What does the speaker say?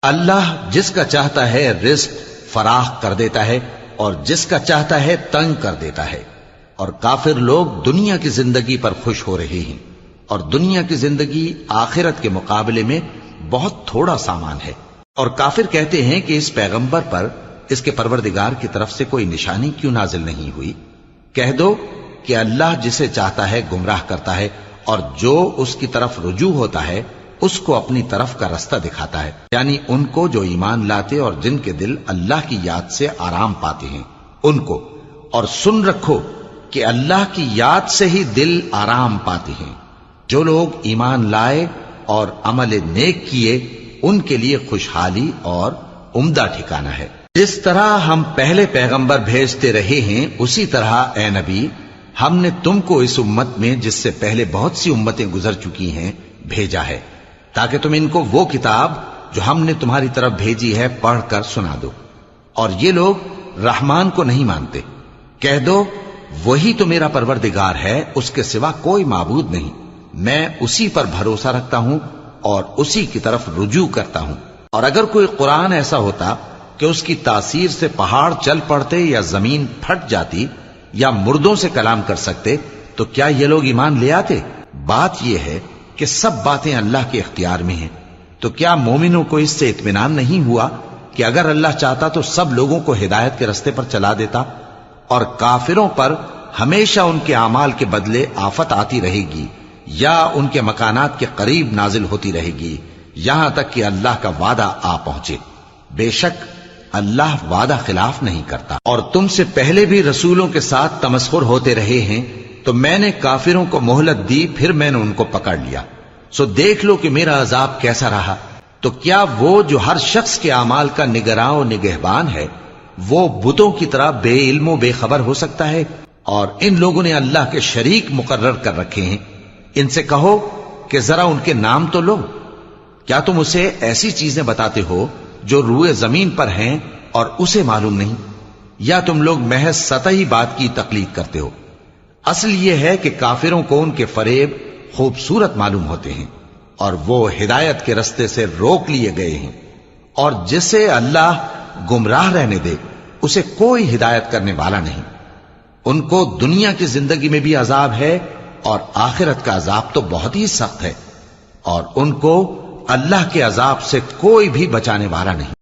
اللہ جس کا چاہتا ہے رزق فراخ کر دیتا ہے اور جس کا چاہتا ہے تنگ کر دیتا ہے، اور کافر لوگ دنیا کی زندگی پر خوش ہو رہے ہیں، اور دنیا کی زندگی آخرت کے مقابلے میں بہت تھوڑا سامان ہے۔ اور کافر کہتے ہیں کہ اس پیغمبر پر اس کے پروردگار کی طرف سے کوئی نشانی کیوں نازل نہیں ہوئی؟ کہہ دو کہ اللہ جسے چاہتا ہے گمراہ کرتا ہے، اور جو اس کی طرف رجوع ہوتا ہے اس کو اپنی طرف کا رستہ دکھاتا ہے، یعنی ان کو جو ایمان لاتے اور جن کے دل اللہ کی یاد سے آرام پاتے ہیں ان کو۔ اور سن رکھو کہ اللہ کی یاد سے ہی دل آرام پاتے ہیں۔ جو لوگ ایمان لائے اور عمل نیک کیے ان کے لیے خوشحالی اور عمدہ ٹھکانہ ہے۔ جس طرح ہم پہلے پیغمبر بھیجتے رہے ہیں اسی طرح اے نبی ہم نے تم کو اس امت میں جس سے پہلے بہت سی امتیں گزر چکی ہیں بھیجا ہے، تاکہ تم ان کو وہ کتاب جو ہم نے تمہاری طرف بھیجی ہے پڑھ کر سنا دو۔ اور یہ لوگ رحمان کو نہیں مانتے۔ کہہ دو وہی تو میرا پروردگار ہے، اس کے سوا کوئی معبود نہیں، میں اسی پر بھروسہ رکھتا ہوں اور اسی کی طرف رجوع کرتا ہوں۔ اور اگر کوئی قرآن ایسا ہوتا کہ اس کی تاثیر سے پہاڑ چل پڑتے یا زمین پھٹ جاتی یا مردوں سے کلام کر سکتے تو کیا یہ لوگ ایمان لے آتے؟ بات یہ ہے کہ سب باتیں اللہ کے اختیار میں ہیں۔ تو کیا مومنوں کو اس سے اطمینان نہیں ہوا کہ اگر اللہ چاہتا تو سب لوگوں کو ہدایت کے رستے پر چلا دیتا؟ اور کافروں پر ہمیشہ ان کے اعمال کے بدلے آفت آتی رہے گی یا ان کے مکانات کے قریب نازل ہوتی رہے گی یہاں تک کہ اللہ کا وعدہ آ پہنچے۔ بے شک اللہ وعدہ خلاف نہیں کرتا۔ اور تم سے پہلے بھی رسولوں کے ساتھ تمسخر ہوتے رہے ہیں، تو میں نے کافروں کو مہلت دی، پھر میں نے ان کو پکڑ لیا۔ سو دیکھ لو کہ میرا عذاب کیسا رہا۔ تو کیا وہ جو ہر شخص کے اعمال کا نگراں و نگہبان ہے وہ بتوں کی طرح بے علم و بے خبر ہو سکتا ہے؟ اور ان لوگوں نے اللہ کے شریک مقرر کر رکھے ہیں۔ ان سے کہو کہ ذرا ان کے نام تو لو۔ کیا تم اسے ایسی چیزیں بتاتے ہو جو روئے زمین پر ہیں اور اسے معلوم نہیں؟ یا تم لوگ محض سطحی بات کی تقلید کرتے ہو؟ اصل یہ ہے کہ کافروں کو ان کے فریب خوبصورت معلوم ہوتے ہیں اور وہ ہدایت کے رستے سے روک لیے گئے ہیں، اور جسے اللہ گمراہ رہنے دے اسے کوئی ہدایت کرنے والا نہیں۔ ان کو دنیا کی زندگی میں بھی عذاب ہے اور آخرت کا عذاب تو بہت ہی سخت ہے، اور ان کو اللہ کے عذاب سے کوئی بھی بچانے والا نہیں۔